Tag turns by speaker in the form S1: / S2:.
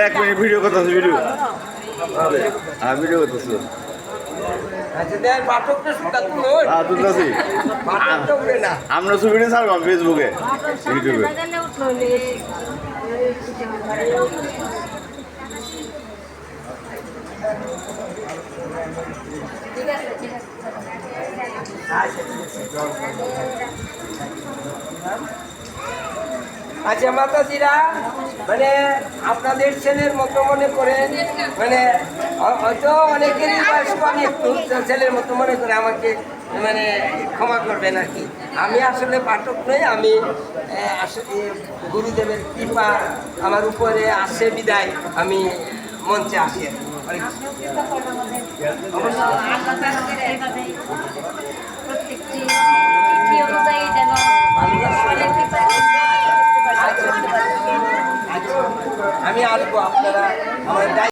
S1: এক minute video করতেছে video হ্যাঁ ভিডিও করতেছে হ্যাঁ তুলতেছি আমরা ছবিটা ছাড়বাম ফেসবুকে ইউটিউবে
S2: আচ্ছা মাতাজিরা, মানে আপনাদের ছেলের মতো মনে করেন, মানে হয়তো অনেকেরই বয়স আমি একটু ছেলের মতো মনে করে আমাকে মানে ক্ষমা করবেন আর কি। আমি আসলে পাঠক নই, আমি আসলে গুরুদেবের কৃপা আমার উপরে আসে বিদায় আমি মঞ্চে আসি আর আমি আসবো, আপনারা আমার